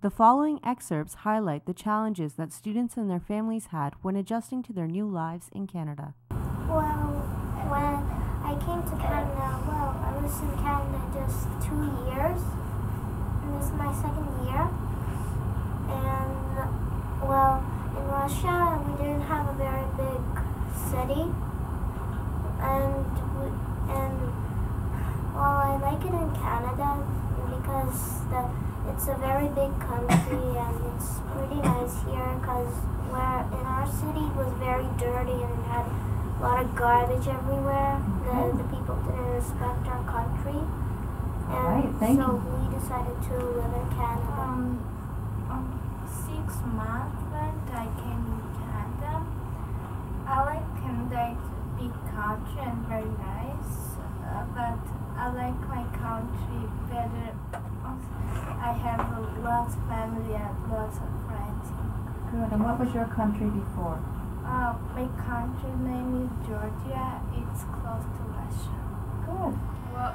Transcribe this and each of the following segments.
The following excerpts highlight the challenges that students and their families had when adjusting to their new lives in Canada. Well, when I came to Canada, I was in Canada just 2 years, and this is my second year. And, in Russia, we didn't have a very big city, I like it in Canada because it's a very big country and it's pretty nice here because in our city it was very dirty and it had a lot of garbage everywhere. The people didn't respect our country, and we decided to live in Canada. 6 months when I came to Canada. I like Canada, it's a big country and very nice, but I like my country better. I have lots of family and lots of friends. Good. And what was your country before? My country name is Georgia. It's close to Russia. Good. Well,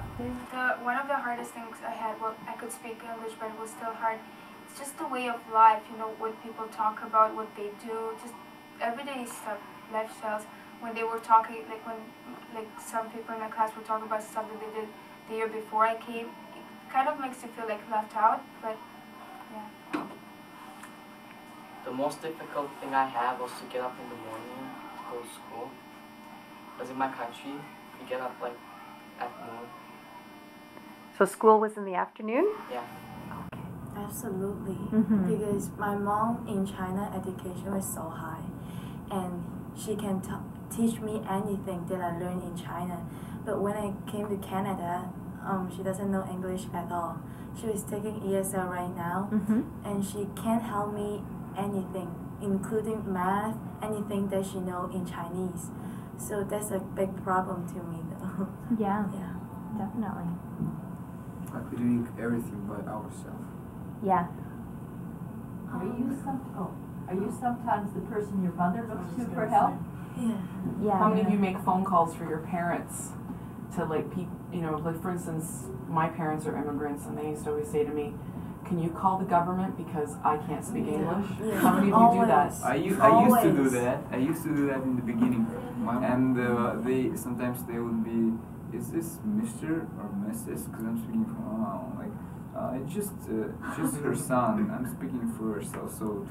one of the hardest things I had, I could speak English, but it was still hard. It's just the way of life, what people talk about, what they do, just everyday stuff, lifestyles. When they were talking, when some people in my class were talking about stuff that they did the year before I came, it kind of makes you feel like left out, but yeah. The most difficult thing I had was to get up in the morning to go to school. Because in my country, we get up at noon. So school was in the afternoon? Yeah. Absolutely, because my mom in China education was so high, and she can teach me anything that I learned in China. But when I came to Canada, she doesn't know English at all. She was taking ESL right now, and she can't help me anything, including math, anything that she know in Chinese. So that's a big problem to me, though. Yeah, definitely. Like we're doing everything by ourselves. Yeah. Are you sometimes the person your mother looks to for help? Yeah. How many of you make phone calls for your parents to for instance, my parents are immigrants and they used to always say to me, can you call the government because I can't speak English? Yeah. How many of you do that? I used to do that. I used to do that in the beginning, and sometimes they would be, is this Mr. or Mrs. Because I'm speaking from just her son. I'm speaking for herself, so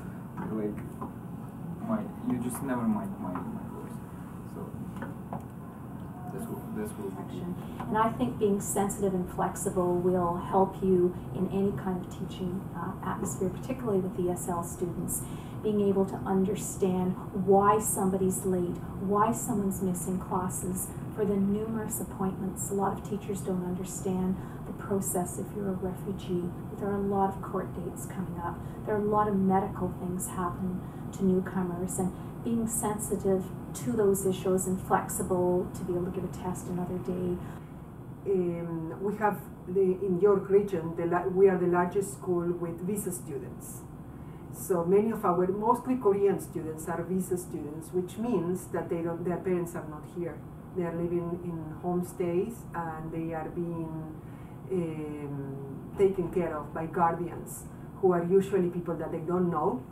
you just never mind my voice. So that's what we do. And I think being sensitive and flexible will help you in any kind of teaching atmosphere, particularly with ESL students. Being able to understand why somebody's late, why someone's missing classes, for the numerous appointments. A lot of teachers don't understand the process if you're a refugee. There are a lot of court dates coming up. There are a lot of medical things happen to newcomers, and being sensitive to those issues and flexible to be able to give a test another day. We have in York region, we are the largest school with visa students. So many of our, mostly Korean students, are visa students, which means that their parents are not here. They are living in homestays and they are being taken care of by guardians, who are usually people that they don't know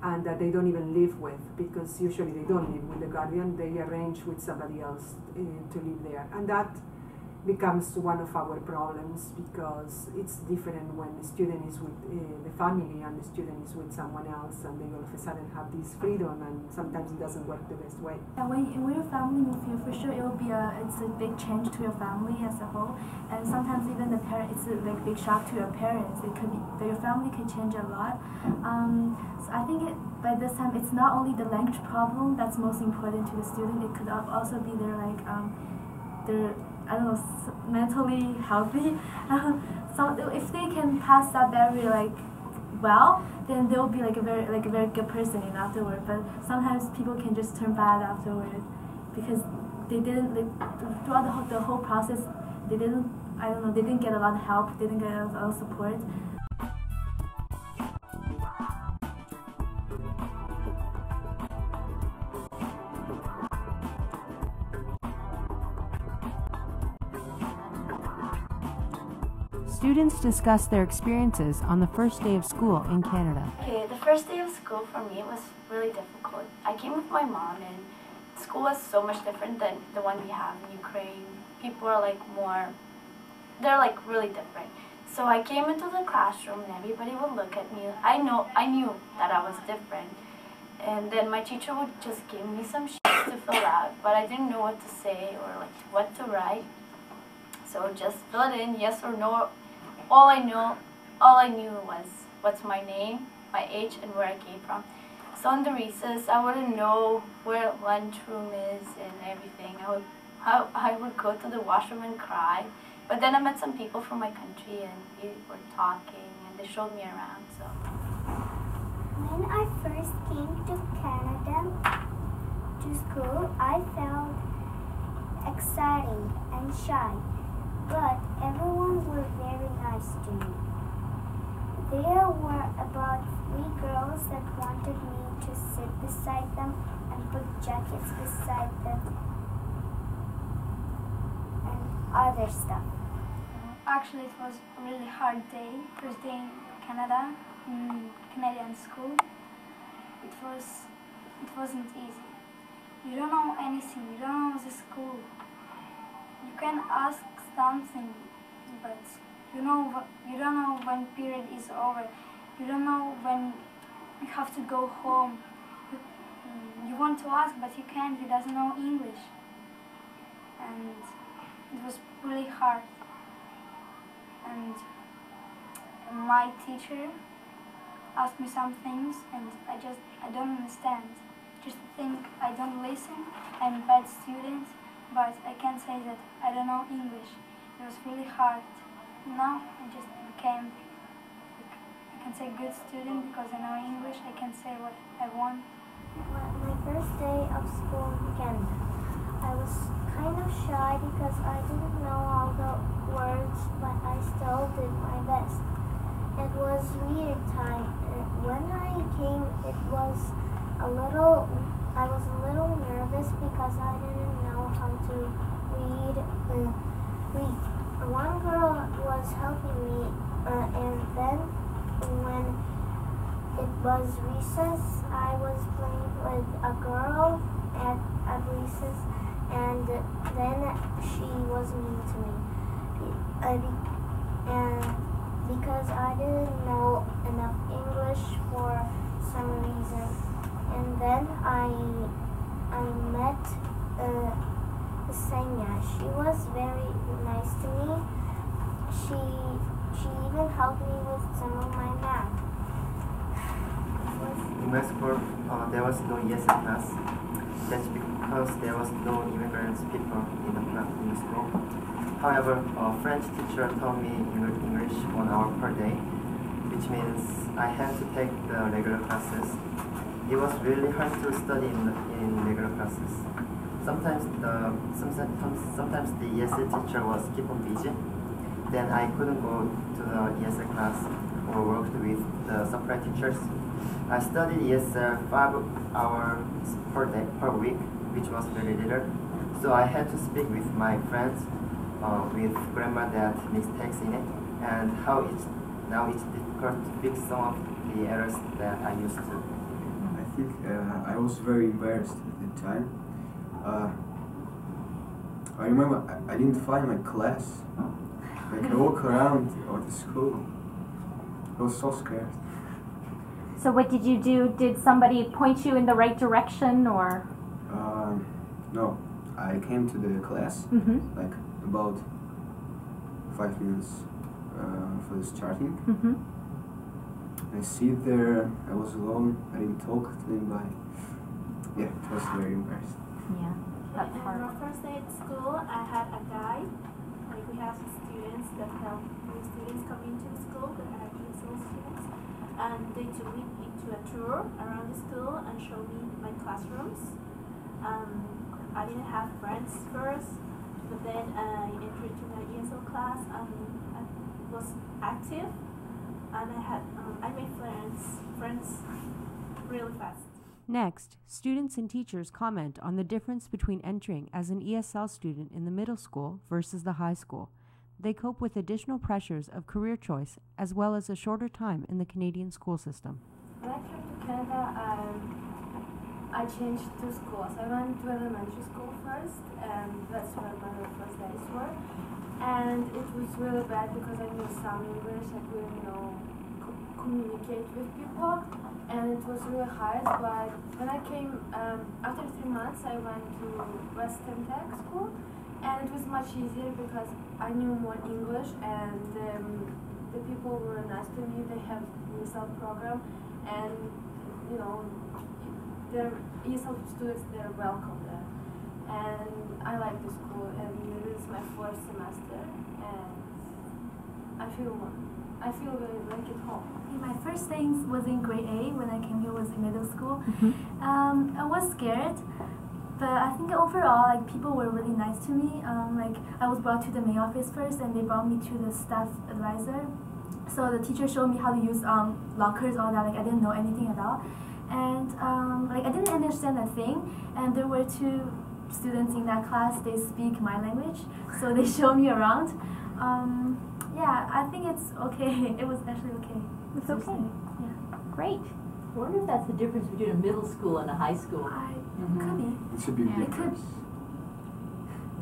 and that they don't even live with, because usually they don't live with the guardian. They arrange with somebody else to live there, and that becomes one of our problems, because it's different when the student is with the family and the student is with someone else, and they all of a sudden have this freedom, and sometimes it doesn't work the best way. And when your family move here, for sure it's a big change to your family as a whole, and sometimes even the parent, it's a big shock to your parents. It could be that your family could change a lot. So I think by this time it's not only the language problem that's most important to the student. It could also be their mentally healthy. So if they can pass that barrier well, then they'll be a very good person afterward. But sometimes people can just turn bad afterward because they didn't throughout the whole process. They didn't get a lot of help. They didn't get a lot of support. Students discuss their experiences on the first day of school in Canada. Okay, the first day of school for me was really difficult. I came with my mom and school was so much different than the one we have in Ukraine. People are like they're like really different. So I came into the classroom and everybody would look at me. I knew that I was different. And then my teacher would just give me some sheets to fill out, but I didn't know what to say or like what to write. So just fill it in, yes or no. All I knew was what's my name, my age, and where I came from. So in the recess, I wouldn't know where lunchroom is and everything. I would go to the washroom and cry. But then I met some people from my country and we were talking and they showed me around. So when I first came to Canada to school, I felt exciting and shy, but everyone was very nice to me. There were about 3 girls that wanted me to sit beside them and put jackets beside them and other stuff. Actually, it was a really hard day, first day in Canada, in Canadian school. It wasn't easy. You don't know anything, you don't know the school. You can ask something, but you don't know when period is over. You don't know when you have to go home. You want to ask, but you can't. He doesn't know English, and it was really hard. And my teacher asked me some things, and I don't understand. Just think I don't listen. I'm a bad student, but I can't say that I don't know English. It was really hard. Now I just became, I can say good student because I know English. I can say what I want. My first day of school in Canada, I was kind of shy because I didn't know all the words, but I still did my best. It was reading time. When I came, I was a little nervous because I didn't know how to read. One girl was helping me, and then when it was recess, I was playing with a girl at recess, and then she was mean to me. And because I didn't know enough English for some reason. And then I met Senya. She was very nice to me. She even helped me with some of my math. In my school, there was no ESL class. That's because there was no immigrant people in the school. However, a French teacher taught me English 1 hour per day, which means I had to take the regular classes. It was really hard to study in regular classes. Sometimes the ESL teacher was keep on busy. Then I couldn't go to the ESL class or worked with the supply teachers. I studied ESL 5 hours per week, which was very little. So I had to speak with my friends with grammar that mistakes in it, and now it's difficult to fix some of the errors that I used to. I think I was very embarrassed at the time. I remember I didn't find my class. Like I walk around at the school. I was so scared. So what did you do? Did somebody point you in the right direction, or? No, I came to the class like about 5 minutes for the starting. I sit there. I was alone. I didn't talk to anybody. Yeah, it was very embarrassing. Yeah, that's hard. On our first day at school, I had a guide. Like we have students that help new students come into the school, that are ESL students, and they took me into a tour around the school and showed me my classrooms. I didn't have friends first, but then I entered to my ESL class and I was active, and I made friends really fast. Next, students and teachers comment on the difference between entering as an ESL student in the middle school versus the high school. they cope with additional pressures of career choice as well as a shorter time in the Canadian school system. When I came to Canada, I changed two schools. I went to elementary school first, and that's where my first days were. And it was really bad because I knew some English, I couldn't, communicate with people, and it was really hard. But when I came, after 3 months, I went to Western Tech school, and it was much easier because I knew more English, and the people were nice to me. They have ESL program, and their ESL students, they're welcome there. And I like the school, and it is my 4th semester, and I feel really like at home. My first thing was in grade A when I came here, was in middle school. I was scared, but I think overall, people were really nice to me. I was brought to the main office first, and they brought me to the staff advisor. So the teacher showed me how to use lockers, all that. I didn't know anything at all, and I didn't understand a thing. And there were 2 students in that class. They speak my language, so they showed me around. Yeah, I think it's okay. It was actually okay. It's okay. Yeah. Great. I wonder if that's the difference between a middle school and a high school. Could be. It's a big difference.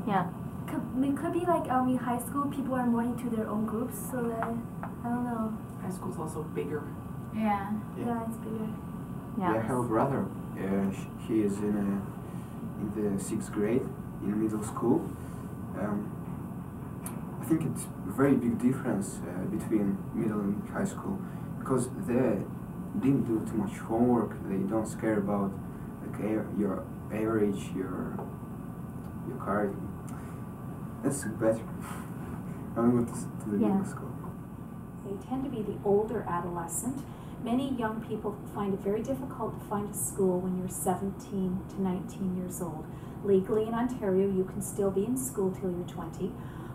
Yeah. It could be in high school, people are more into their own groups, so that, I don't know. High school's also bigger. Yeah, it's bigger. Yeah, I have a brother. He is in the 6th grade in middle school. I think it's a very big difference between middle and high school, because they didn't do too much homework. They don't care about your average, your card. That's better. I'm going to the middle school. They tend to be the older adolescent. Many young people find it very difficult to find a school when you're 17 to 19 years old. Legally in Ontario, you can still be in school till you're 20,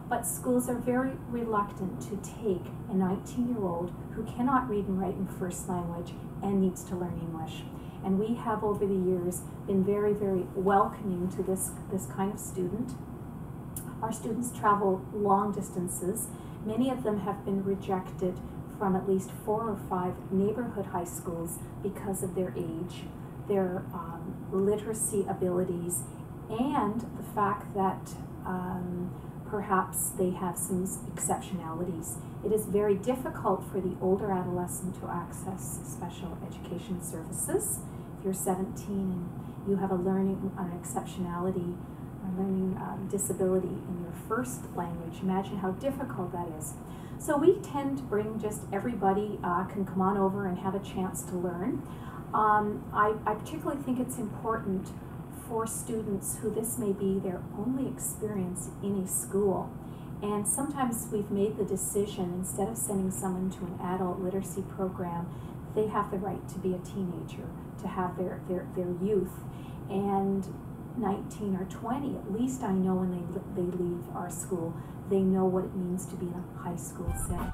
but schools are very reluctant to take a 19-year-old who cannot read and write in first language and needs to learn English. And we have over the years been very, very welcoming to this kind of student. Our students travel long distances. Many of them have been rejected from at least 4 or 5 neighborhood high schools because of their age, their literacy abilities, and the fact that perhaps they have some exceptionalities. It is very difficult for the older adolescent to access special education services. If you're 17 and you have an exceptionality, a learning disability in your first language, imagine how difficult that is. So we tend to bring just everybody can come on over and have a chance to learn. I particularly think it's important for students who this may be their only experience in a school. And sometimes we've made the decision, instead of sending someone to an adult literacy program, they have the right to be a teenager, to have their youth. And 19 or 20, at least I know when they leave our school, they know what it means to be in a high school setting.